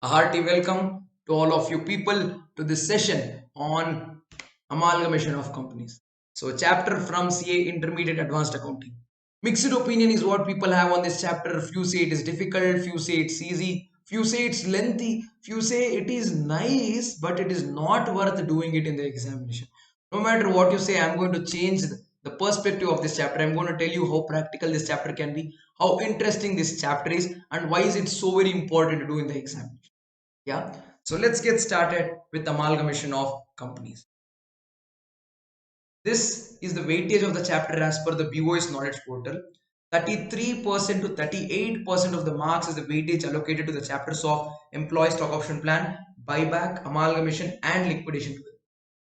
A hearty welcome to all of you people to this session on amalgamation of companies. So, chapter from CA Intermediate Advanced Accounting. Mixed opinion is what people have on this chapter. Few say it is difficult, few say it's easy, few say it's lengthy, few say it is nice, but it is not worth doing it in the examination. No matter what you say, I'm going to change the perspective of this chapter. I'm going to tell you how practical this chapter can be, how interesting this chapter is, and why is it so very important to do in the exam. Yeah, so let's get started with amalgamation of companies. This is the weightage of the chapter as per the BOS knowledge portal. 33% to 38% of the marks is the weightage allocated to the chapters of employee stock option plan, buyback, amalgamation, and liquidation.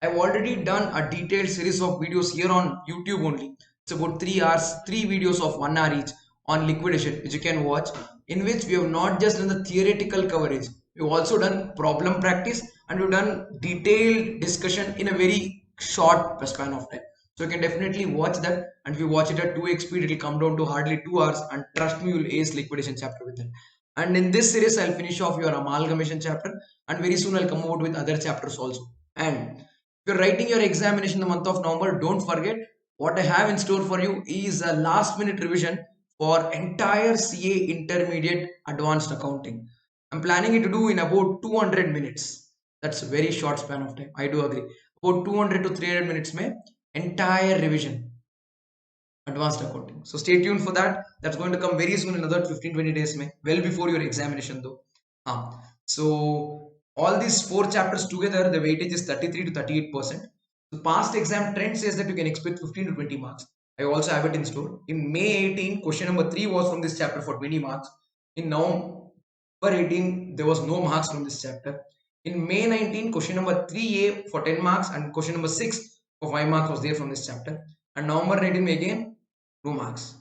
I've already done a detailed series of videos here on YouTube only. It's about 3 hours, 3 videos of 1 hour each on liquidation, which you can watch, in which we have not just done the theoretical coverage, we've also done problem practice and we've done detailed discussion in a very short span of time. So you can definitely watch that, and if you watch it at 2x speed, it will come down to hardly 2 hours, and trust me, you'll ace liquidation chapter with it. And in this series, I'll finish off your amalgamation chapter, and very soon I'll come out with other chapters also. And if you're writing your examination in the month of November, don't forget what I have in store for you is a last minute revision for entire CA Intermediate Advanced Accounting. I'm planning it to do in about 200 minutes. That's a very short span of time. I do agree. About 200 to 300 minutes mein entire revision advanced accounting. So stay tuned for that. That's going to come very soon in another 15-20 days mein, well before your examination though. So all these four chapters together, the weightage is 33 to 38%. The past exam trend says that you can expect 15 to 20 marks. I also have it in store. In May 18, question number 3 was from this chapter for 20 marks. In November 18, there was no marks from this chapter. In May 19, question number 3A for 10 marks and question number 6 for 5 marks was there from this chapter. And November 19 again, no marks.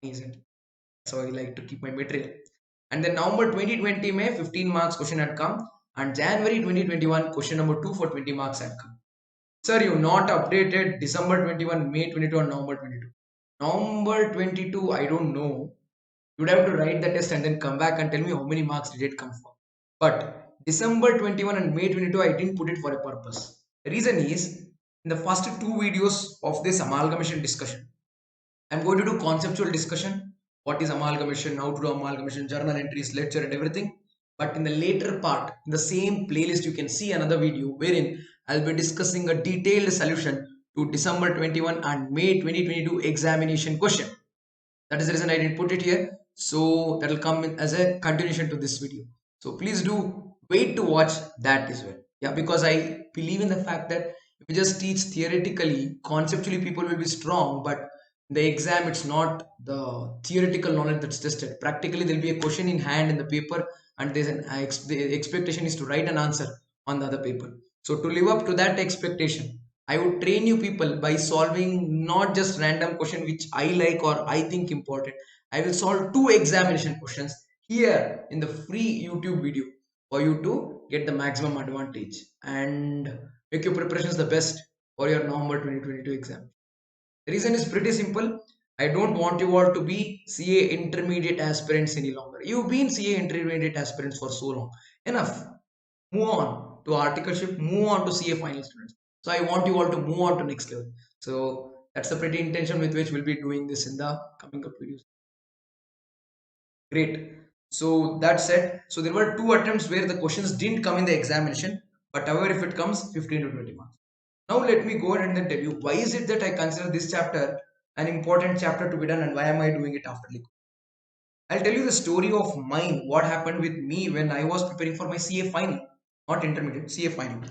Easy. So I like to keep my material. And then November 2020 May 15 marks question had come, and January 2021 question number 2 for 20 marks had come. Sir, you not updated December 21, May 22 and November 22. November 22, I don't know. You'd have to write the test and then come back and tell me how many marks did it come for. But December 21 and May 22, I didn't put it for a purpose. The reason is, in the first two videos of this amalgamation discussion, I'm going to do conceptual discussion. What is amalgamation, how to do amalgamation, journal entries, lecture and everything. But in the later part, in the same playlist, you can see another video wherein I'll be discussing a detailed solution to December 21 and May 2022 examination question. That is the reason I didn't put it here. So that will come in as a continuation to this video. So please do wait to watch that as well. Yeah, because I believe in the fact that if you just teach theoretically, conceptually people will be strong, but in the exam it's not the theoretical knowledge that's tested. Practically there'll be a question in hand in the paper, and there's an the expectation is to write an answer on the other paper. So to live up to that expectation, I would train you people by solving not just random question which I like or I think important. I will solve two examination questions here in the free YouTube video for you to get the maximum advantage and make your preparations the best for your November 2022 exam. The reason is pretty simple. I don't want you all to be CA intermediate aspirants any longer. You've been CA intermediate aspirants for so long. Enough. Move on to articleship, move on to CA final students. So I want you all to move on to next level. So that's the pretty intention with which we'll be doing this in the coming up videos. Great. So that said, so there were two attempts where the questions didn't come in the examination, but however, if it comes, 15 to 20 marks. Now let me go ahead and then tell you why is it that I consider this chapter an important chapter to be done, and why am I doing it after liquid. I'll tell you the story of mine, what happened with me when I was preparing for my CA final, not intermediate, CA final.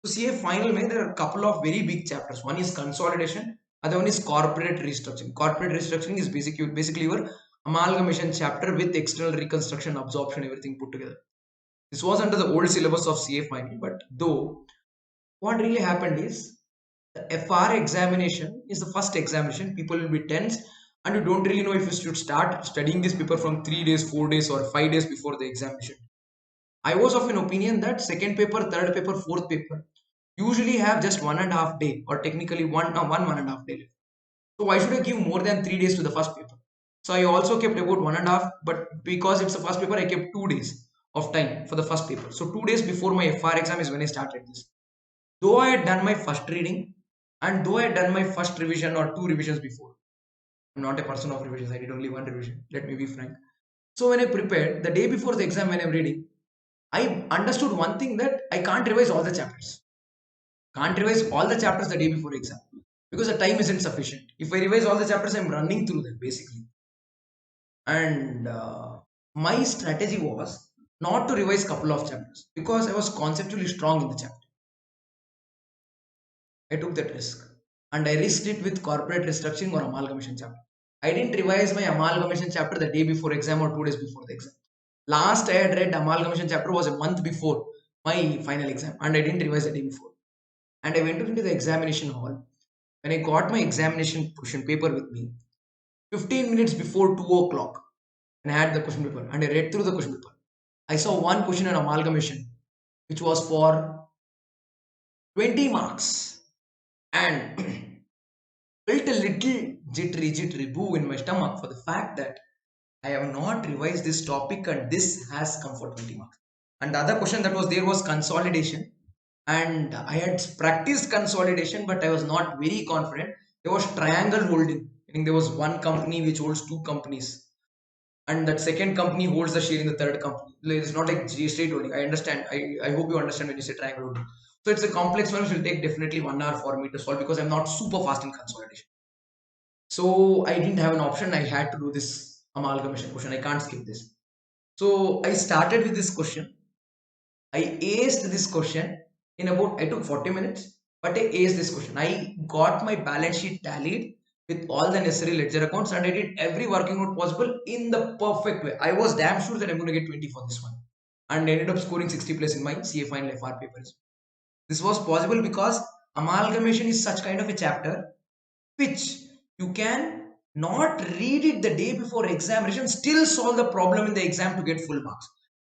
So CA final, there are a couple of very big chapters. One is consolidation, other one is corporate restructuring. Corporate restructuring is basically your amalgamation chapter with external reconstruction, absorption, everything put together. This was under the old syllabus of CA final, but though what really happened is the FR examination is the first examination. People will be tense, and you don't really know if you should start studying this paper from 3 days, 4 days, or 5 days before the examination. I was of an opinion that second paper, third paper, fourth paper usually have just 1.5 day, or technically one and a half day left. So why should I give more than 3 days to the first paper? So I also kept about 1.5, but because it's the first paper, I kept 2 days. of time for the first paper. So 2 days before my FR exam is when I started this. Though I had done my first reading and though I had done my first revision or two revisions before, I'm not a person of revisions. I did only one revision. Let me be frank. So when I prepared the day before the exam, when I'm reading, I understood one thing that I can't revise all the chapters. Can't revise all the chapters the day before exam because the time isn't sufficient. If I revise all the chapters, I'm running through them basically. And my strategy was not to revise couple of chapters because I was conceptually strong in the chapter. I took that risk and I risked it with corporate restructuring or amalgamation chapter. I didn't revise my amalgamation chapter the day before exam or 2 days before the exam. Last I had read amalgamation chapter was a month before my final exam and I didn't revise the day before. And I went into the examination hall. When I got my examination question paper with me, 15 minutes before 2 o'clock, and I had the question paper and I read through the question paper. I saw one question on amalgamation, which was for 20 marks, and felt a little jittery boo in my stomach for the fact that I have not revised this topic and this has come for 20 marks. And the other question that was there was consolidation. And I had practiced consolidation, but I was not very confident. There was triangle holding. I think there was one company which holds two companies and that second company holds the share in the third company. Like, it's not like straight holding. I understand. I hope you understand when you say triangle holding. So it's a complex one which will take definitely 1 hour for me to solve because I'm not super fast in consolidation. So I didn't have an option. I had to do this amalgamation question. I can't skip this. So I started with this question. I aced this question in about, I took 40 minutes, but I aced this question. I got my balance sheet tallied with all the necessary ledger accounts and I did every working note possible in the perfect way. I was damn sure that I'm going to get 20 for this one and I ended up scoring 60 plus in my CA final FR papers. This was possible because amalgamation is such kind of a chapter which you can not read it the day before examination, still solve the problem in the exam to get full marks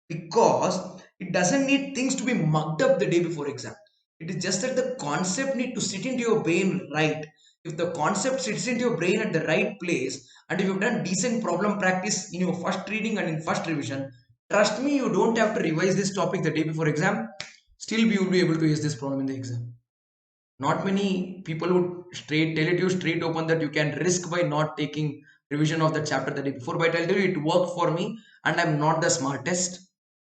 because it doesn't need things to be mugged up the day before exam. It is just that the concept need to sit into your brain right. If the concept sits into your brain at the right place and if you've done decent problem practice in your first reading and in first revision, trust me, you don't have to revise this topic the day before exam. Still, you will be able to ace this problem in the exam. Not many people would straight tell it you straight open that you can risk by not taking revision of the chapter the day before. But I'll tell you, it worked for me, and I'm not the smartest.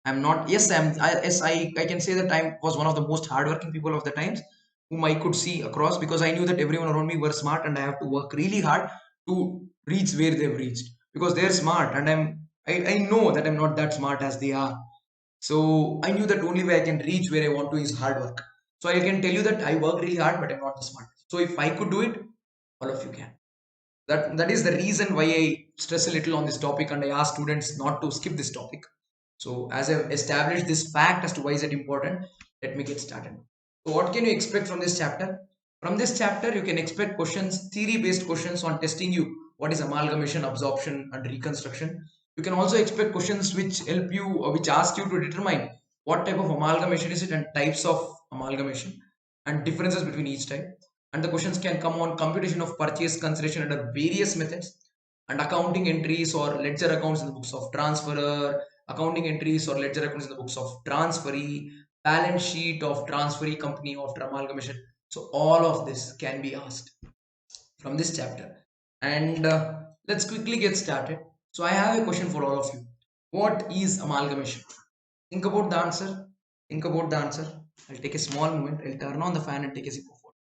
I'm not. Yes, I can say that I was one of the most hardworking people of the times whom I could see across because I knew that everyone around me were smart, and I have to work really hard to reach where they've reached because they're smart, and I know that I'm not that smart as they are. So I knew that only way I can reach where I want to is hard work. So I can tell you that I work really hard, but I'm not the smartest. So if I could do it, all of you can. That is the reason why I stress a little on this topic and I ask students not to skip this topic. So as I've established this fact as to why is it important, let me get started. So what can you expect from this chapter? From this chapter, you can expect questions, theory-based questions on testing you what is amalgamation, absorption, and reconstruction. You can also expect questions which help you or which ask you to determine what type of amalgamation is it and types of amalgamation and differences between each type. And the questions can come on computation of purchase consideration under various methods and accounting entries or ledger accounts in the books of transferor, accounting entries or ledger accounts in the books of transferee, balance sheet of transferee company after amalgamation. So all of this can be asked from this chapter. And let's quickly get started. So I have a question for all of you. What is amalgamation? Think about the answer. Think about the answer. I'll take a small moment. I'll turn on the fan and take a sip of water.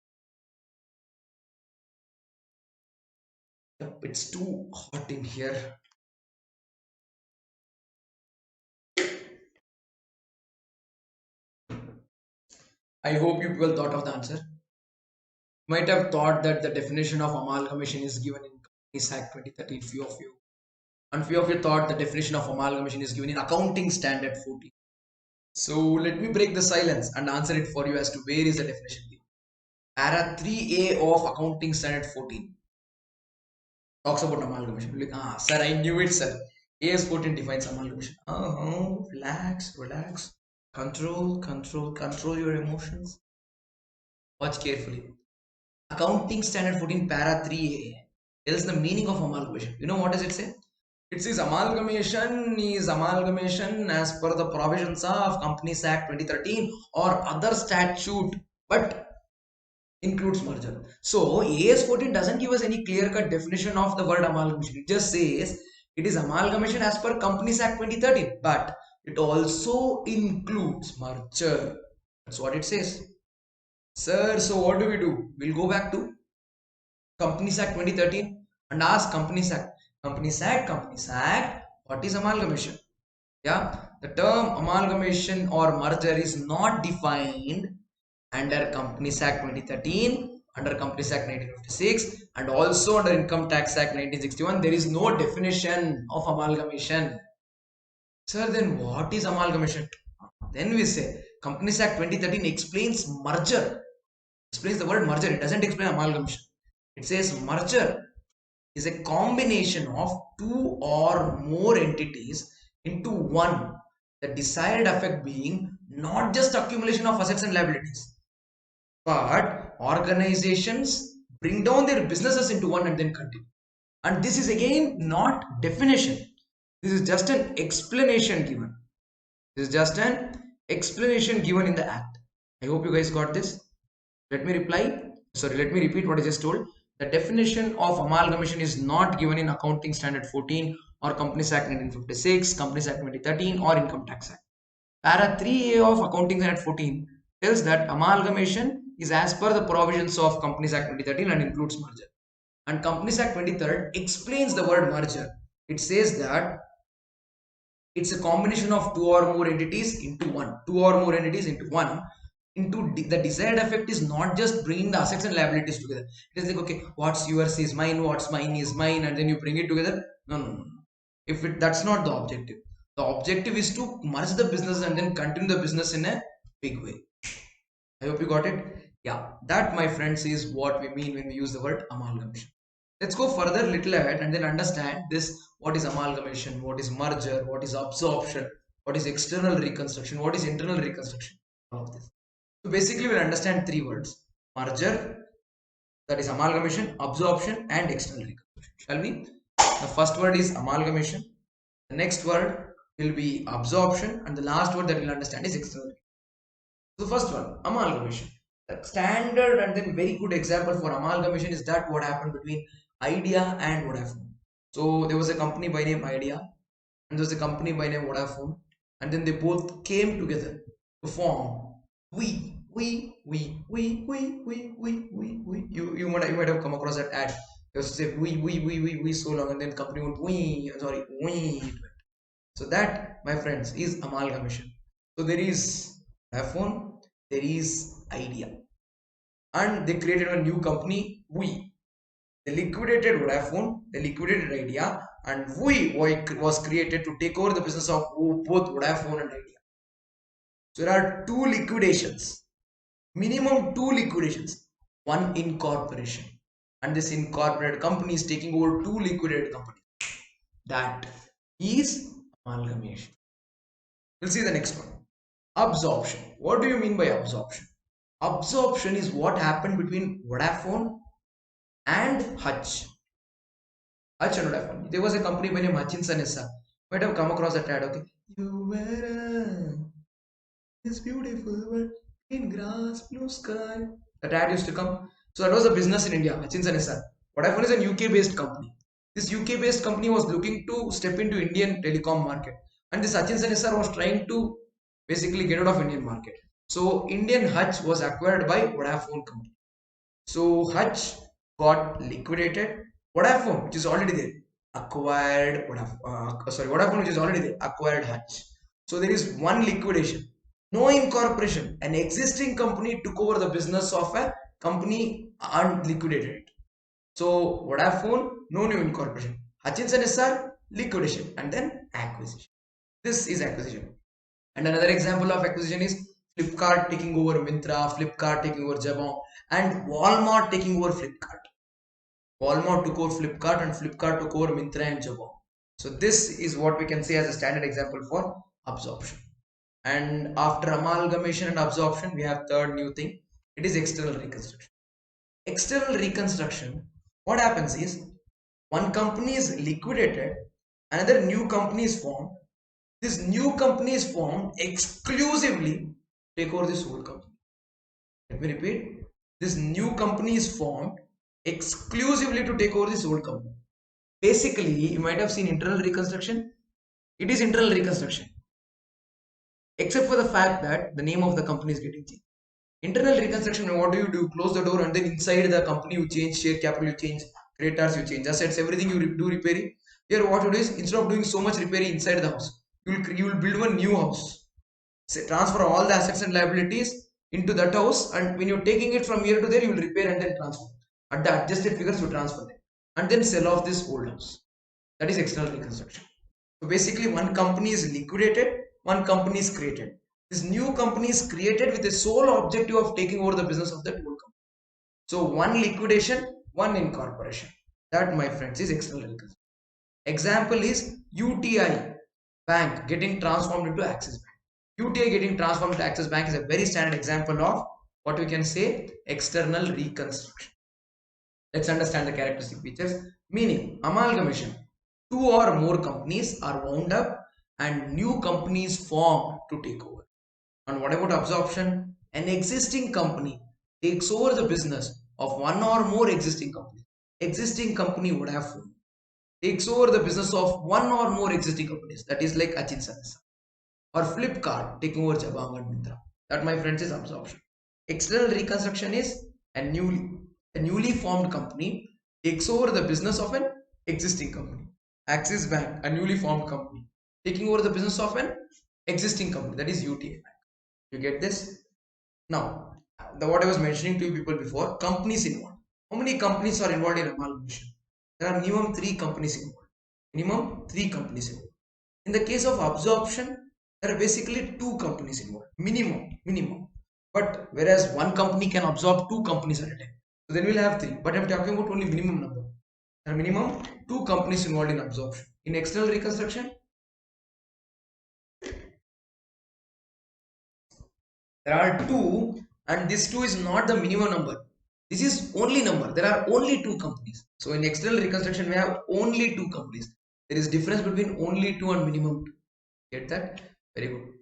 Yep, it's too hot in here. I hope you well thought of the answer. Might have thought that the definition of amalgamation is given in Companies Act 2013, few of you. And few of you thought the definition of amalgamation is given in Accounting Standard 14. So let me break the silence and answer it for you as to where is the definition given. Para 3A of Accounting Standard 14 talks about amalgamation. Like, sir, I knew it, sir. AS 14 defines amalgamation. Relax, relax. Control your emotions. Watch carefully. Accounting Standard 14 Para 3A tells the meaning of amalgamation. You know what does it say? It says amalgamation as per the provisions of Companies Act 2013 or other statute, but includes merger. So AS 14 doesn't give us any clear-cut definition of the word amalgamation. It just says it is amalgamation as per Companies Act 2013, but it also includes merger. That's what it says. Sir, so what do we do? We'll go back to Companies Act 2013 and ask Companies Act, what is amalgamation? Yeah, the term amalgamation or merger is not defined under Companies Act 2013, under Companies Act 1956, and also under Income Tax Act 1961. There is no definition of amalgamation. Sir, then what is amalgamation? Then we say Companies Act 2013 explains merger, explains the word merger. It doesn't explain amalgamation. It says merger is a combination of two or more entities into one. The desired effect being not just accumulation of assets and liabilities, but organizations bring down their businesses into one and then continue. And this is again not definition. This is just an explanation given. This is just an explanation given in the act. I hope you guys got this. Let me repeat what I just told. The definition of amalgamation is not given in Accounting Standard 14 or Companies Act 1956, Companies Act 2013 or Income Tax Act. Para 3A of Accounting Standard 14 tells that amalgamation is as per the provisions of Companies Act 2013 and includes merger. And Companies Act 2013 explains the word merger. It says that it's a combination of two or more entities into one. Two or more entities into one. The desired effect is not just bringing the assets and liabilities together. It is like, okay, what's yours is mine, what's mine is mine, and then you bring it together. No, no, no. That's not the objective. The objective is to merge the business and then continue the business in a big way. I hope you got it. Yeah, that, my friends, is what we mean when we use the word amalgamation. Let's go further little ahead and then understand this. What is amalgamation? What is merger? What is absorption? What is external reconstruction? What is internal reconstruction? All of this. So basically we'll understand three words: merger, that is amalgamation, absorption and external reconstruction. Shall we? The first word is amalgamation. The next word will be absorption, and the last word that we'll understand is external. So the first one, amalgamation. The standard and then very good example for amalgamation is that what happened between Idea and Vodafone. So there was a company by name Idea and there was a company by name Vodafone, and then they both came together to form we. You might have come across that ad. They used to say we so long, and then company went we. So that, my friends, is amalgamation. So there is Vodafone, there is Idea, and they created a new company, we. They liquidated Vodafone, they liquidated Idea, and we was created to take over the business of both Vodafone and Idea. So there are two liquidations, minimum two liquidations, one incorporation, and this incorporated company is taking over two liquidated companies. That is amalgamation. We'll see the next one. Absorption. What do you mean by absorption? Absorption is what happened between Vodafone and Hutch. Hutch and Vodafone. There was a company by name Hutchinson SR. Might have come across that ad, okay? You were this beautiful world in grass, blue sky. That ad used to come. So that was a business in India, Hutchinson SR. Vodafone is a UK based company. This UK based company was looking to step into Indian telecom market. And this Hutchinson SR was trying to basically get out of Indian market. So Indian Hutch was acquired by Vodafone company. So Hutch got liquidated. Vodafone, which is already there, acquired Vodafone, which is already there, acquired Hutch. So there is one liquidation, no incorporation. An existing company took over the business of a company and liquidated it. So Vodafone, no new incorporation. Hutchinson SR, liquidation, and then acquisition. This is acquisition. And another example of acquisition is Flipkart taking over Myntra, Flipkart taking over Jabong, and Walmart taking over Flipkart. Walmart took over Flipkart and Flipkart took over Myntra and Jabong. So this is what we can say as a standard example for absorption. And after amalgamation and absorption, we have third new thing. It is external reconstruction. External reconstruction, what happens is one company is liquidated Another new company is formed. This new company is formed exclusively to take over this old company. Let me repeat. This new company is formed exclusively to take over this old company. Basically, you might have seen internal reconstruction. It is internal reconstruction, except for the fact that the name of the company is getting changed. Internal reconstruction, what do? Close the door and then inside the company you change, share capital you change, creditors you change, assets, everything you do repairing. Here what you do is, instead of doing so much repairing inside the house, you will build one new house. Say, transfer all the assets and liabilities into that house, and when you're taking it from here to there, you will repair and then transfer. At the adjusted figures, you transfer them and then sell off this old house. That is external reconstruction. So basically, one company is liquidated, one company is created. This new company is created with the sole objective of taking over the business of that old company. So one liquidation, one incorporation. That, my friends, is external reconstruction. Example is UTI Bank getting transformed into Axis Bank. UTI getting transformed into Axis Bank is a very standard example of what we can say external reconstruction. Let's understand the characteristic features. Meaning, amalgamation. Two or more companies are wound up and new companies formed to take over. And what about absorption? An existing company takes over the business of one or more existing companies. Existing company would have formed, takes over the business of one or more existing companies. That is like Achin Service or Flipkart taking over Jabang and Myntra. That, my friends, is absorption. External reconstruction is a newly formed company takes over the business of an existing company. Axis Bank, a newly formed company, taking over the business of an existing company, that is UTA Bank. You get this? Now, what I was mentioning to you people before, companies involved. How many companies are involved in amalgamation? There are minimum 3 companies involved. Minimum 3 companies involved. In the case of absorption, there are basically 2 companies involved. Minimum. But whereas one company can absorb 2 companies at a time. So then we'll have 3. But I'm talking about only minimum number. There are minimum 2 companies involved in absorption. In external reconstruction, there are 2, and this 2 is not the minimum number. This is only number. There are only 2 companies. So in external reconstruction, we have only 2 companies. There is difference between only 2 and minimum 2. Get that? Very good.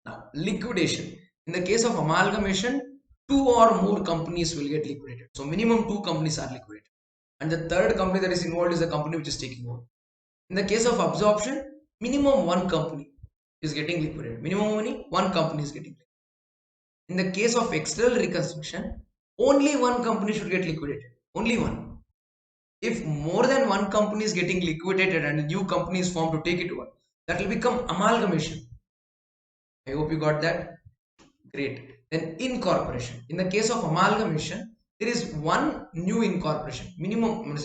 Now, liquidation. In the case of amalgamation, 2 or more companies will get liquidated. So minimum 2 companies are liquidated. And the third company that is involved is the company which is taking over. In the case of absorption, minimum 1 company is getting liquidated. Minimum money, 1 company is getting liquidated. In the case of external reconstruction, only 1 company should get liquidated. Only 1. If more than 1 company is getting liquidated and a new company is formed to take it over, that will become amalgamation. I hope you got that. Great. Then incorporation. In the case of amalgamation, there is 1 new incorporation. Minimum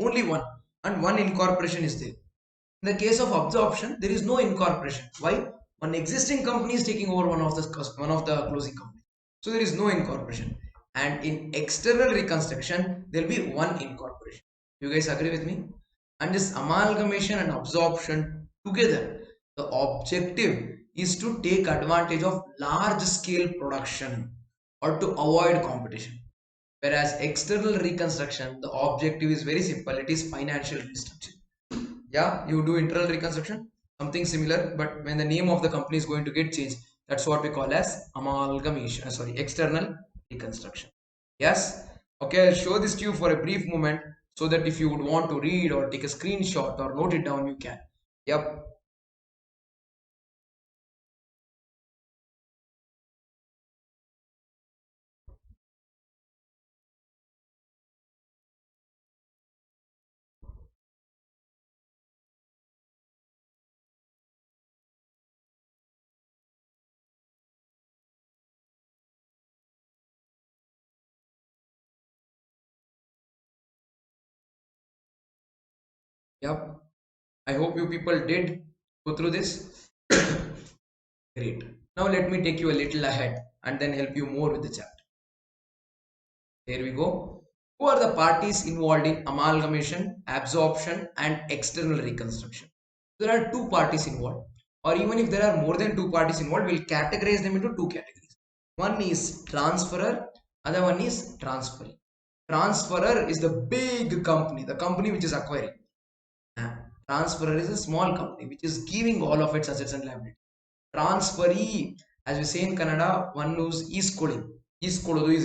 only 1, and 1 incorporation is there. In the case of absorption, there is no incorporation. Why? One existing company is taking over one of the closing companies. So there is no incorporation. And in external reconstruction, there will be 1 incorporation. You guys agree with me? And this amalgamation and absorption together, the objective is to take advantage of large scale production or to avoid competition. Whereas external reconstruction, the objective is very simple. It is financial restructuring. Yeah, you do internal reconstruction, something similar, but when the name of the company is going to get changed, that's what we call as amalgamation. External reconstruction. Yes. Okay, I'll show this to you for a brief moment so that if you would want to read or take a screenshot or note it down, you can. Yep. Yep. I hope you people did go through this. Great. Now let me take you a little ahead and then help you more with the chapter. Here we go. Who are the parties involved in amalgamation, absorption, and external reconstruction? There are 2 parties involved, or even if there are more than 2 parties involved, we'll categorize them into 2 categories. One is transferor, other one is transferee. Transferor is the big company, the company which is acquiring. Transferor is a small company which is giving all of its assets and liabilities. Transferee, as we say in Kannada, one who's is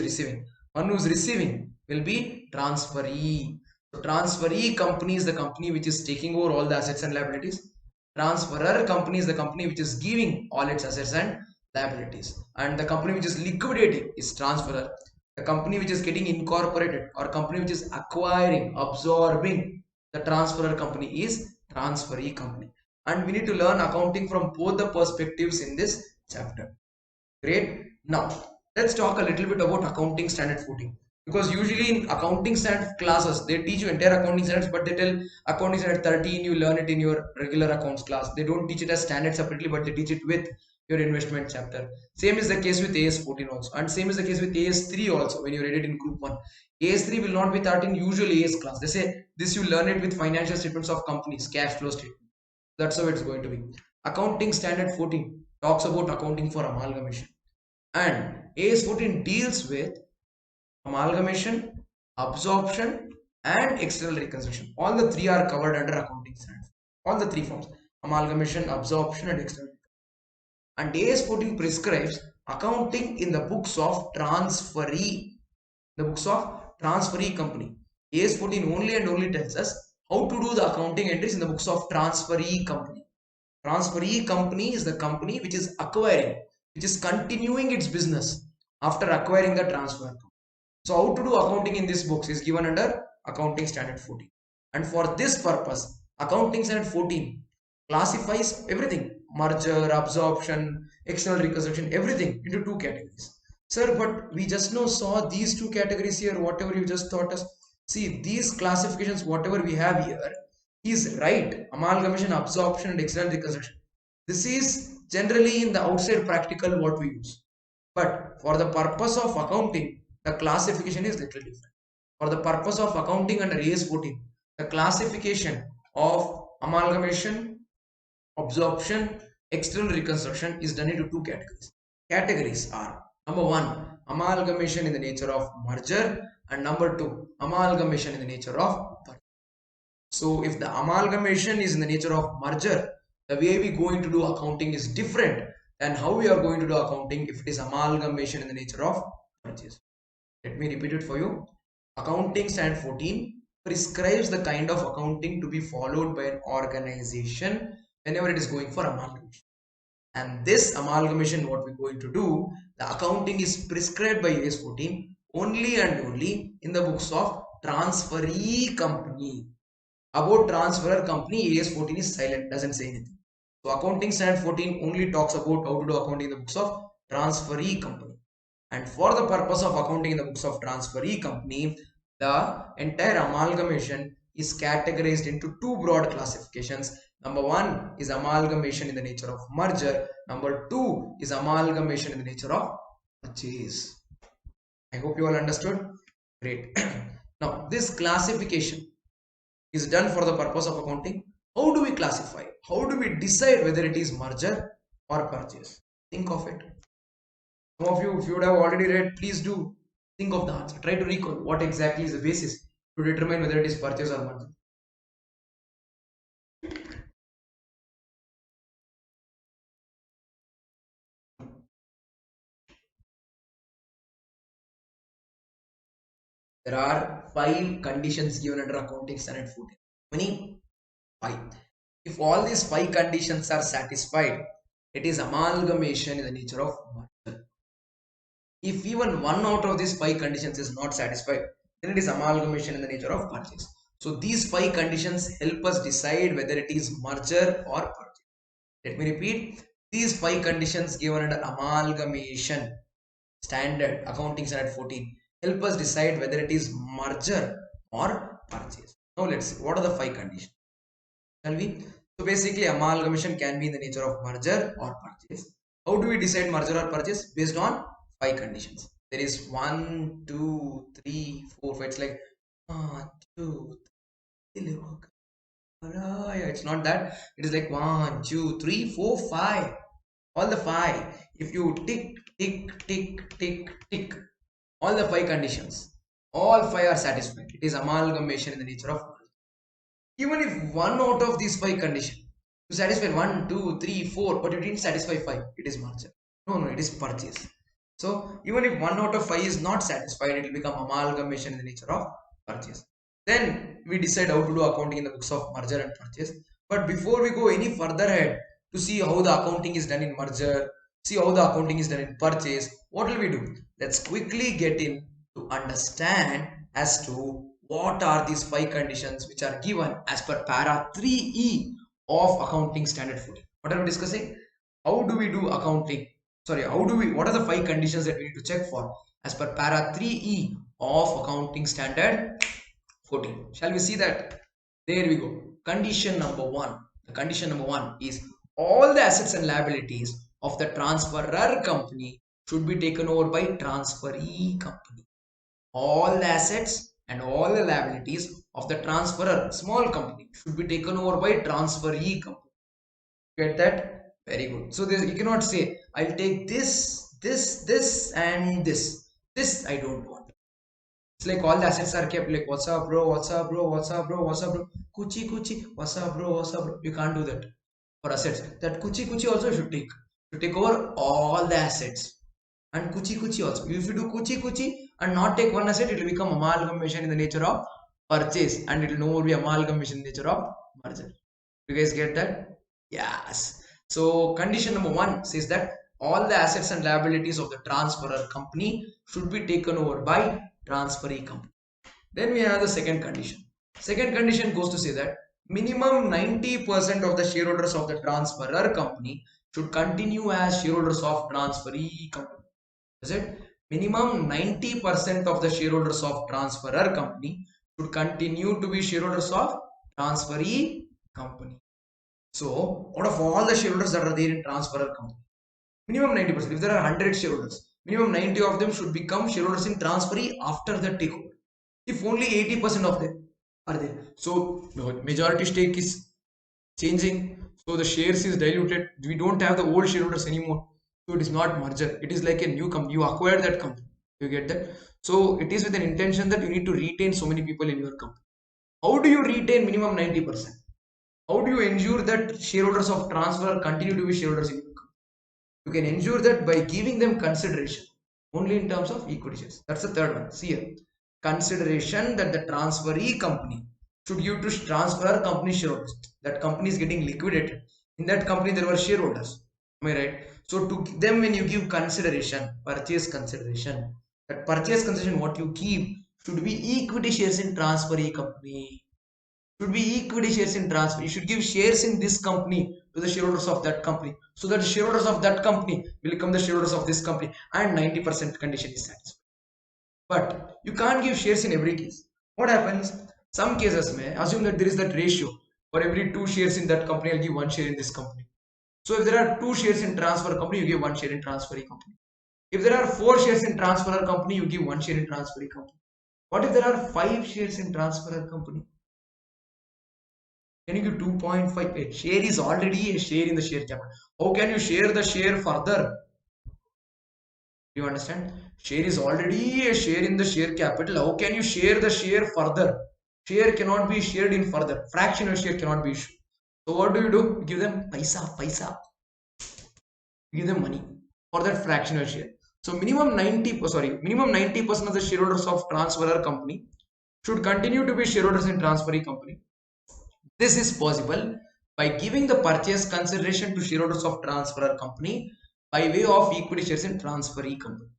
receiving. One who's receiving will be transferee. So transferee company is the company which is taking over all the assets and liabilities. Transferor company is the company which is giving all its assets and liabilities. And the company which is liquidating is transferor. The company which is getting incorporated or company which is acquiring, absorbing the transferor company is transferee company. And we need to learn accounting from both the perspectives in this chapter. Great. Now, let's talk a little bit about accounting standard 14. Because usually in accounting standard classes, they teach you entire accounting standards, but they tell accounting standard 13, you learn it in your regular accounts class. They don't teach it as standard separately, but they teach it with your investment chapter. Same is the case with AS 14 also. And same is the case with AS 3 also when you read it in group 1. AS 3 will not be taught in usual AS class. They say this you learn it with financial statements of companies, cash flow statement. That's how it's going to be. Accounting standard 14 talks about accounting for amalgamation. And AS 14 deals with amalgamation, absorption, and external reconstruction. All the three are covered under accounting standards. All the three forms: amalgamation, absorption, and external. And AS 14 prescribes accounting in the books of transferee. The books of transferee company. AS 14 only and only tells us how to do the accounting entries in the books of transferee company. Transferee company is the company which is acquiring, which is continuing its business after acquiring the transfer. So how to do accounting in this books is given under accounting standard 14. And for this purpose, accounting standard 14 classifies everything: merger, absorption, external reconstruction, everything into two categories. Sir, but we just now saw these two categories here, whatever you just taught us. See, these classifications, whatever we have here, is right. Amalgamation, absorption, and external reconstruction. This is generally in the outside practical what we use. But for the purpose of accounting, the classification is little different. For the purpose of accounting under AS 14, the classification of amalgamation, absorption, external reconstruction is done into two categories. Categories are: number one, amalgamation in the nature of merger, and number two, amalgamation in the nature of purchase. So if the amalgamation is in the nature of merger, the way we going to do accounting is different than how we are going to do accounting if it is amalgamation in the nature of purchase. Let me repeat it for you. Accounting standard 14 prescribes the kind of accounting to be followed by an organization whenever it is going for amalgamation. And this amalgamation, what we're going to do, the accounting is prescribed by AS 14 only and only in the books of transferee company. About transferor company, AS 14 is silent, doesn't say anything. So accounting standard 14 only talks about how to do accounting in the books of transferee company. And for the purpose of accounting in the books of transferee company, the entire amalgamation is categorized into two broad classifications. Number one is amalgamation in the nature of merger. Number two is amalgamation in the nature of purchase. I hope you all understood. Great. Now, this classification is done for the purpose of accounting. How do we classify? How do we decide whether it is merger or purchase? Think of it. Some of you, if you would have already read, please do think of the answer. Try to recall what exactly is the basis to determine whether it is purchase or merger. There are 5 conditions given under accounting standard 14. How many? 5. If all these 5 conditions are satisfied, it is amalgamation in the nature of merger. If even one out of these 5 conditions is not satisfied, then it is amalgamation in the nature of purchase. So these 5 conditions help us decide whether it is merger or purchase. Let me repeat. These 5 conditions given under amalgamation standard, accounting standard 14, help us decide whether it is merger or purchase. Now let's see what are the 5 conditions. Shall we? So basically amalgamation can be in the nature of merger or purchase. How do we decide merger or purchase? Based on 5 conditions. There is 1, 2, 3, 4, 5. It's like 1, 2, 3. It's not that. It is like 1, 2, 3, 4, 5. All the 5. If you tick, tick, tick, tick, tick, all the 5 conditions, all 5 are satisfied. It is amalgamation in the nature of merger. Even if one out of these five conditions, you satisfy one, two, three, four, but you didn't satisfy five, it is merger. No, no, it is purchase. So even if one out of five is not satisfied, it will become amalgamation in the nature of purchase. Then we decide how to do accounting in the books of merger and purchase. But before we go any further ahead to see how the accounting is done in merger, see how the accounting is done in purchase, what will we do? Let's quickly get in to understand as to what are these five conditions which are given as per para 3E of accounting standard 14. What are we discussing? How do we do accounting? Sorry, what are the five conditions that we need to check for as per para 3E of accounting standard 14? Shall we see that? There we go. Condition number one. The condition number one is all the assets and liabilities of the transferor company should be taken over by transferee company. All the assets and all the liabilities of the transferor small company should be taken over by transferee company. Get that? Very good. So you cannot say I'll take this and this I don't want. It's like all the assets are kept like what's up bro, what's up bro, what's up bro, what's up bro, kuchi, what's up bro, what's up bro. You can't do that for assets. That kuchi also should take over all the assets. And kuchi also. If you do kuchi and not take one asset, it will become amalgamation in the nature of purchase, and it will no more be amalgamation in the nature of merger. You guys get that? Yes. So condition number one says that all the assets and liabilities of the transferor company should be taken over by transferee company. Then we have the second condition. Second condition goes to say that minimum 90% of the shareholders of the transferor company should continue as shareholders of transferee company. Is it? Minimum 90% of the shareholders of transferor company should continue to be shareholders of transferee company. So, out of all the shareholders that are there in transferor company, minimum 90%. If there are 100 shareholders, minimum 90 of them should become shareholders in transferee after the takeover. If only 80% of them are there, so majority stake is changing, so the shares is diluted. We don't have the old shareholders anymore, so it is not merger. It is like a new company. You acquire that company. You get that? So it is with an intention that you need to retain so many people in your company. How do you retain minimum 90%? How do you ensure that shareholders of transfer continue to be shareholders in your company? You can ensure that by giving them consideration only in terms of equity shares. That's the third one. See here. Consideration that the transferee company should give to transfer company shareholders. That company is getting liquidated. In that company, there were shareholders. Am I right? So to them, when you give consideration, purchase consideration, that purchase consideration, what you give should be equity shares in transferee company. Should be equity shares in transfer. You should give shares in this company to the shareholders of that company, so that the shareholders of that company will become the shareholders of this company, and 90% condition is satisfied. But you can't give shares in every case. What happens? Some cases may assume that there is that ratio. For every 2 shares in that company, I'll give 1 share in this company. So if there are 2 shares in transfer company, you give 1 share in transferee company. If there are 4 shares in transferor company, you give 1 share in transferee company. What if there are 5 shares in transferor company? Can you give 2.5? A share is already a share in the share capital. How can you share the share further? Do you understand? Share is already a share in the share capital. How can you share the share further? Share cannot be shared in further. Fractional share cannot be issued. So what do? You give them paisa. You give them money for that fractional share. So minimum 90% of the shareholders of transferor company should continue to be shareholders in transferee company. This is possible by giving the purchase consideration to shareholders of transferor company by way of equity shares in transferee company.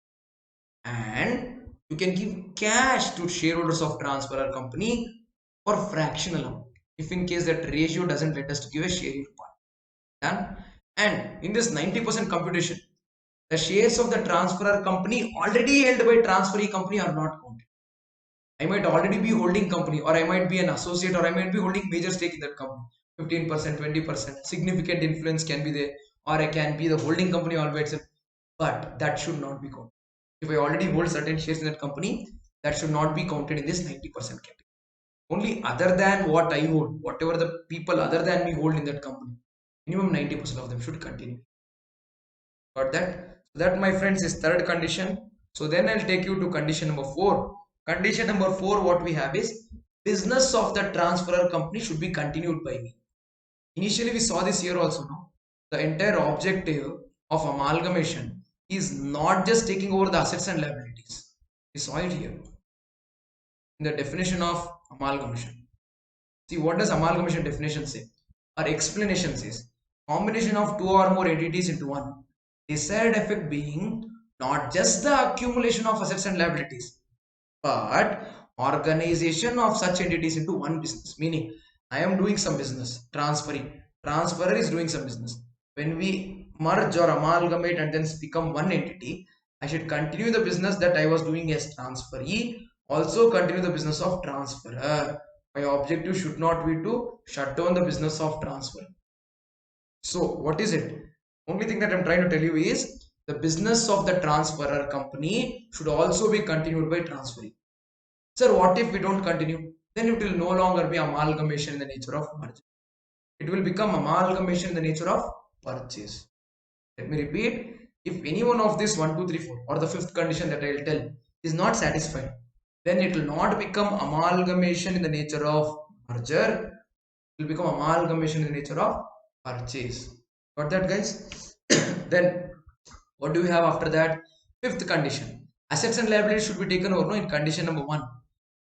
And you can give cash to shareholders of transferor company for fractional amount if in case that ratio doesn't let us to give a share in part. Done. And in this 90% computation, the shares of the transferor company already held by transferee company are not counted. I might already be holding company, or I might be an associate, or I might be holding major stake in that company. 15%, 20%, significant influence can be there, or I can be the holding company all by itself. But that should not be counted. If I already hold certain shares in that company, that should not be counted in this 90% category. Only other than what I hold, whatever the people other than me hold in that company, minimum 90% of them should continue. Got that? So that, my friends, is third condition. So then I'll take you to condition number 4. Condition number 4, what we have is business of the transferor company should be continued by me. Initially, we saw this here also. No, the entire objective of amalgamation is not just taking over the assets and liabilities. We saw it here in the definition of amalgamation. See, what does amalgamation definition say? Or explanation says combination of two or more entities into one. Desired effect being not just the accumulation of assets and liabilities, but organization of such entities into one business. Meaning, I am doing some business, transferring. Transferer is doing some business. When we merge or amalgamate and then become one entity, I should continue the business that I was doing as transferee, also continue the business of transferer. My objective should not be to shut down the business of transfer. So, what is it? Only thing that I'm trying to tell you is the business of the transferer company should also be continued by transferee. Sir, what if we don't continue? Then it will no longer be amalgamation in the nature of merger. It will become amalgamation in the nature of purchase. Let me repeat. If any one of this 1, 2, 3, 4 or the fifth condition that I will tell is not satisfied, then it will not become amalgamation in the nature of merger. It will become amalgamation in the nature of purchase. Got that, guys? Then what do we have after that? Fifth condition. Assets and liabilities should be taken over, no, in condition number 1.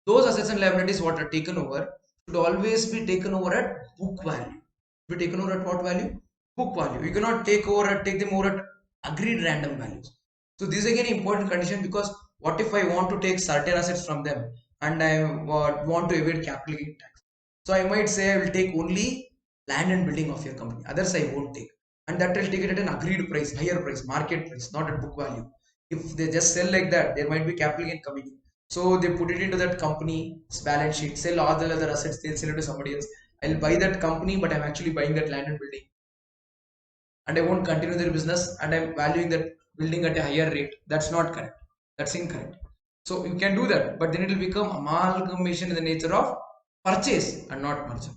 Those assets and liabilities what are taken over should always be taken over at book value. Be taken over at what value? Book value. You cannot take them over at agreed random values. So this is again important condition, because what if I want to take certain assets from them and I want to evade capital gain tax? So I might say I will take only land and building of your company. Others I won't take, and that will take it at an agreed price, higher price, market price, not at book value. If they just sell like that, there might be capital gain coming in. So they put it into that company's balance sheet, sell all the other assets, they'll sell it to somebody else. I'll buy that company, but I'm actually buying that land and building, and I won't continue their business, and I'm valuing that building at a higher rate. That's not correct. That's incorrect. So you can do that, but then it will become amalgamation in the nature of purchase and not merger.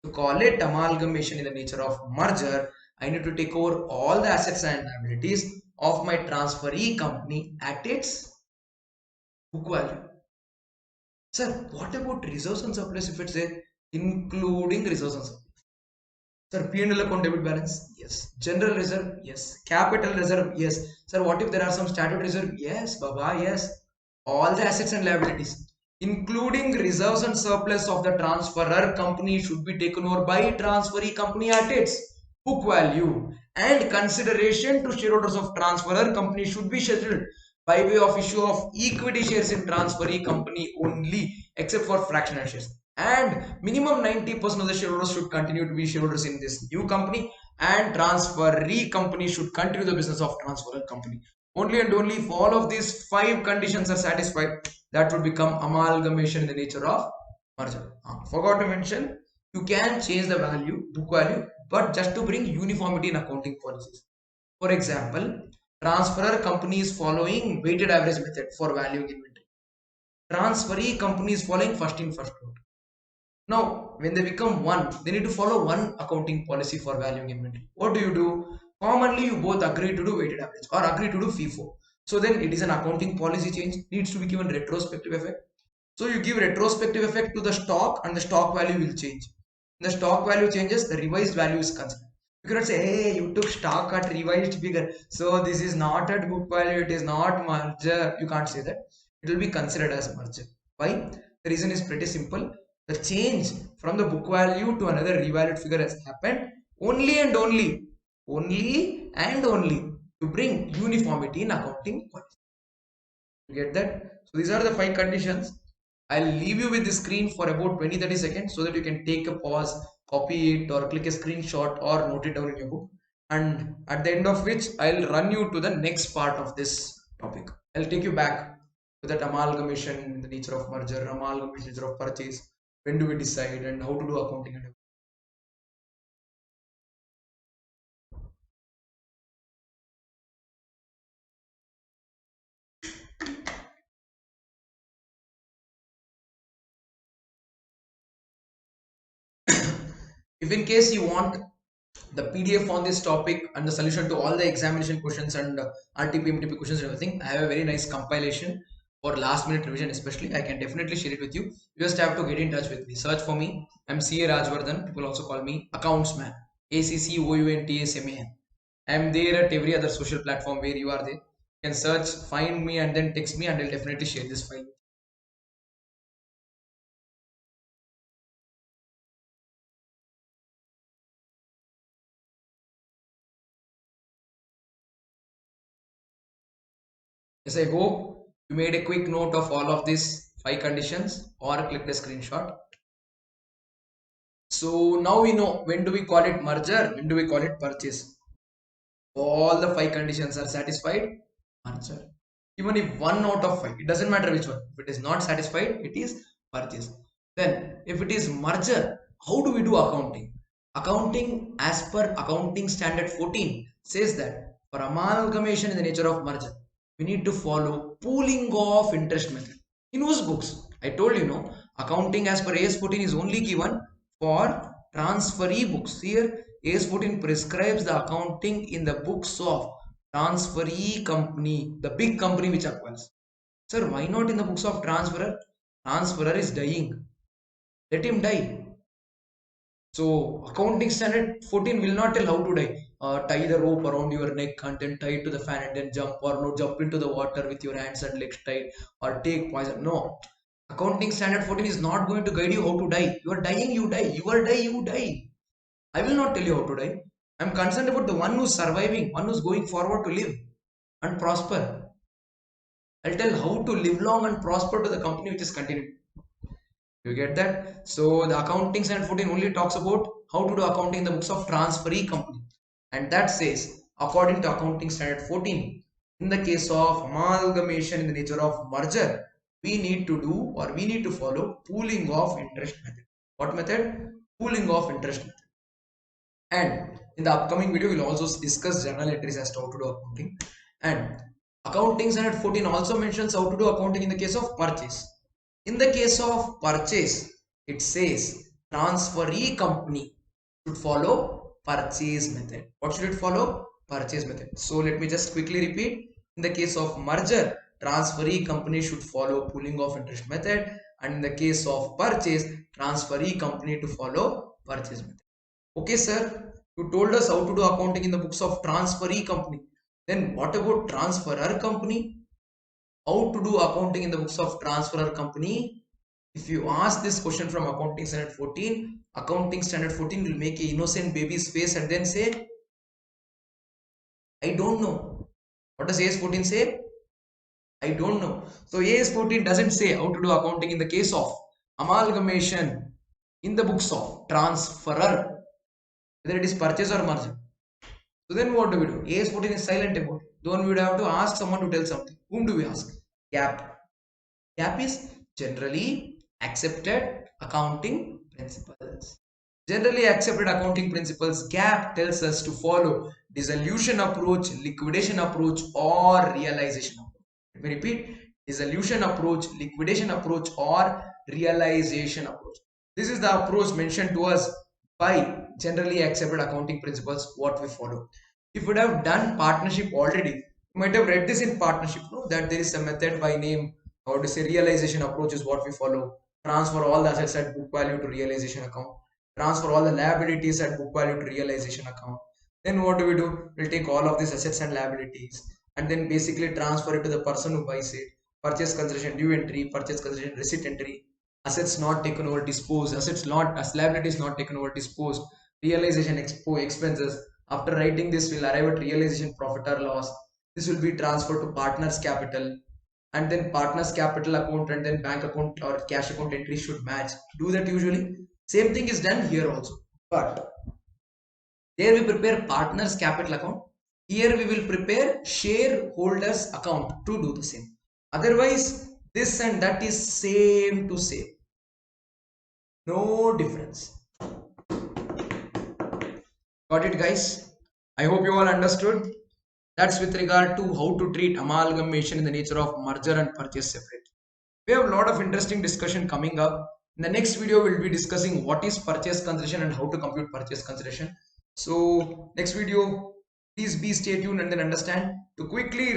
To call it amalgamation in the nature of merger, I need to take over all the assets and liabilities of my transferee company at its book value. Sir, what about reserves and surplus if it's a including reserves and surplus? Sir, P&L account debit balance? Yes. General reserve? Yes. Capital reserve? Yes. Sir, what if there are some statutory reserve? Yes, Baba, yes. All the assets and liabilities, including reserves and surplus of the transferor company, should be taken over by transferee company at its book value, and consideration to shareholders of transferor company should be scheduled by way of issue of equity shares in transferee company only, except for fractional shares. And minimum 90% of the shareholders should continue to be shareholders in this new company, and transferee company should continue the business of transferor company. Only and only if all of these 5 conditions are satisfied, that would become amalgamation in the nature of merger. Forgot to mention, you can change the value, book value, but just to bring uniformity in accounting policies. For example, transferor company is following weighted average method for valuing inventory. Transferee company is following first in first out. Now, when they become one, they need to follow one accounting policy for valuing inventory. What do you do? Commonly, you both agree to do weighted average or agree to do FIFO. So then it is an accounting policy change, needs to be given retrospective effect. So you give retrospective effect to the stock, and the stock value will change. When the stock value changes, the revised value is considered. You cannot say, hey, you took stock at revised figure, so this is not at book value, it is not merger. You can't say that. It will be considered as merger. Why? The reason is pretty simple. The change from the book value to another revalued figure has happened only and only to bring uniformity in accounting policy. You get that? So these are the 5 conditions. I'll leave you with the screen for about 20-30 seconds so that you can take a pause, copy it, or click a screenshot or note it down in your book. And at the end of which, I'll run you to the next part of this topic. I'll take you back to that amalgamation, the nature of merger, amalgamation, nature of purchase, when do we decide, and how to do accounting and everything. If in case you want the PDF on this topic and the solution to all the examination questions and RTP, MTP questions and everything, I have a very nice compilation. for last minute revision especially, I can definitely share it with you. You just have to get in touch with me. Search for me. I'm CA Rajavardhan. People also call me Accounts Man. ACCOUNTSMAN. I'm there at every other social platform where you are there. You can search, find me, and then text me, and I'll definitely share this file. Yes, I hope you made a quick note of all of these 5 conditions or clicked a screenshot. So now we know when do we call it merger, when do we call it purchase. All the 5 conditions are satisfied, merger. Even if 1 out of 5, it doesn't matter which one. If it is not satisfied, it is purchase. Then if it is merger, how do we do accounting? Accounting as per accounting standard 14 says that for amalgamation in the nature of merger, we need to follow pooling of interest method. In whose books? I told you, no, accounting as per AS 14 is only given for transferee books. Here AS 14 prescribes the accounting in the books of transferee company, the big company which acquires. Sir, why not in the books of transferor? Transferor is dying. Let him die. So accounting standard 14 will not tell how to die. Tie the rope around your neck and then tie it to the fan and then jump, or no, jump into the water with your hands and legs tied, or take poison. No. Accounting standard 14 is not going to guide you how to die. You are dying, you die. You are die, you die. I will not tell you how to die. I am concerned about the one who's surviving, one who's going forward to live and prosper. I'll tell how to live long and prosper to the company which is continuing. You get that? So the accounting standard 14 only talks about how to do accounting in the books of transferee company. And that says, according to accounting standard 14, in the case of amalgamation in the nature of merger, we need to do, or we need to follow pooling of interest method. What method? Pooling of interest method. And in the upcoming video, we'll also discuss journal entries as to how to do accounting. And accounting standard 14 also mentions how to do accounting in the case of purchase. In the case of purchase, it says transferee company should follow purchase method. What should it follow? Purchase method. So let me just quickly repeat. In the case of merger, transferee company should follow pooling of interest method, and in the case of purchase, transferee company to follow purchase method. Okay, sir, you told us how to do accounting in the books of transferee company. Then what about transferor company? How to do accounting in the books of transferor company? If you ask this question from accounting standard 14, accounting standard 14 will make a innocent baby's face and then say, I don't know. What does AS 14 say? I don't know. So AS 14 doesn't say how to do accounting in the case of amalgamation in the books of transferor, whether it is purchase or merger. So then what do we do? AS 14 is silent about it. Then we would have to ask someone to tell something. Whom do we ask? GAP. GAP is generally accepted accounting principles. Generally accepted accounting principles, GAP tells us to follow dissolution approach, liquidation approach, or realization approach. Let me repeat, dissolution approach, liquidation approach, or realization approach. This is the approach mentioned to us by generally accepted accounting principles, what we follow. If you would have done partnership already, you might have read this in partnership, no? That there is a method by name, or to say realization approach is what we follow. Transfer all the assets at book value to realization account. Transfer all the liabilities at book value to realization account. Then what do? We'll take all of these assets and liabilities and then basically transfer it to the person who buys it. Purchase consideration due entry, purchase consideration receipt entry, assets not taken over disposed, assets not as liabilities not taken over disposed, realization expenses. After writing this, we'll arrive at realization profit or loss. This will be transferred to partners capital, and then partners capital account and then bank account or cash account entry should match. Do that usually. Same thing is done here also, but there we prepare partners capital account. Here we will prepare shareholders account to do the same. Otherwise, this and that is same to same. No difference. Got it, guys? I hope you all understood. That's with regard to how to treat amalgamation in the nature of merger and purchase separate. We have a lot of interesting discussion coming up. In the next video, we'll be discussing what is purchase consideration and how to compute purchase consideration. So next video, please be stay tuned and then understand. To quickly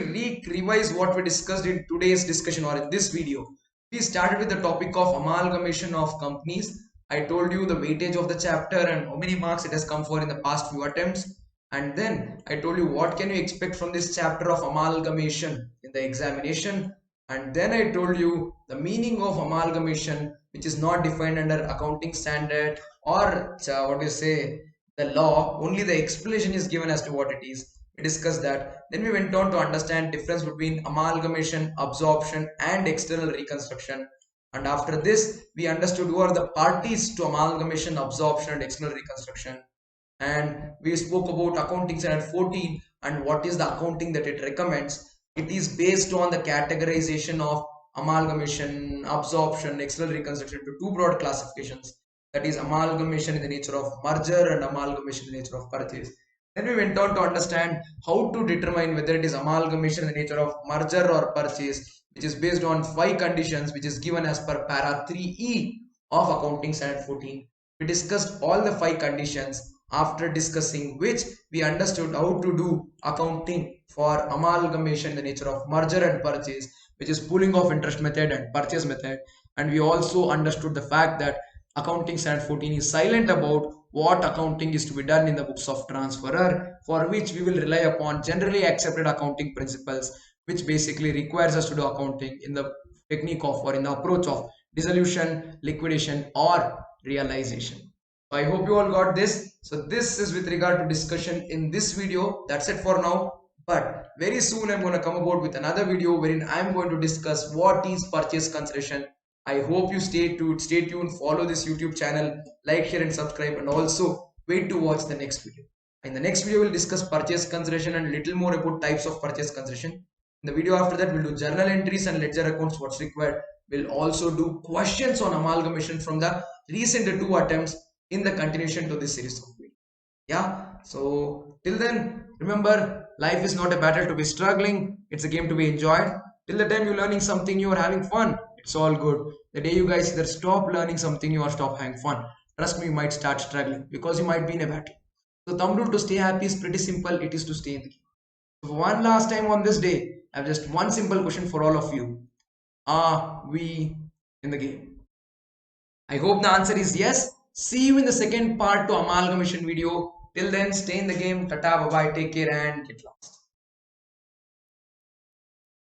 revise what we discussed in today's discussion or in this video, we started with the topic of amalgamation of companies. I told you the weightage of the chapter and how many marks it has come for in the past few attempts. And then I told you what can you expect from this chapter of amalgamation in the examination. And then I told you the meaning of amalgamation, which is not defined under accounting standard or what do you say, the law. Only the explanation is given as to what it is. We discussed that. Then we went on to understand difference between amalgamation, absorption, and external reconstruction. And after this, we understood who are the parties to amalgamation, absorption, and external reconstruction. And we spoke about accounting standard 14 and what is the accounting that it recommends. It is based on the categorization of amalgamation, absorption, external reconstruction to two broad classifications, that is amalgamation in the nature of merger and amalgamation in the nature of purchase. Then we went on to understand how to determine whether it is amalgamation in the nature of merger or purchase, which is based on 5 conditions, which is given as per para 3E of accounting standard 14. We discussed all the 5 conditions. After discussing which, we understood how to do accounting for amalgamation in the nature of merger and purchase, which is pooling of interest method and purchase method. And we also understood the fact that accounting standard 14 is silent about what accounting is to be done in the books of transferor, for which we will rely upon generally accepted accounting principles, which basically requires us to do accounting in the technique of or in the approach of dissolution, liquidation, or realization. So I hope you all got this. So this is with regard to discussion in this video. That's it for now. But very soon I'm going to come about with another video wherein I'm going to discuss what is purchase consideration. I hope you stay tuned, follow this YouTube channel, like, share and subscribe, and also wait to watch the next video. In the next video, we'll discuss purchase consideration and little more about types of purchase consideration. In the video after that, we'll do journal entries and ledger accounts, what's required. We'll also do questions on amalgamation from the recent 2 attempts in the continuation to this series of videos. Yeah, so till then, remember, life is not a battle to be struggling, it's a game to be enjoyed. Till the time you're learning something new or having fun, it's all good. The day you guys either stop learning something new or stop having fun, trust me, you might start struggling because you might be in a battle. So thumb rule to stay happy is pretty simple, it is to stay in the game. So one last time on this day, I have just one simple question for all of you. Are we in the game? I hope the answer is yes. See you in the second part to amalgamation video. Till then, stay in the game. Tata, bye bye, take care, and get lost.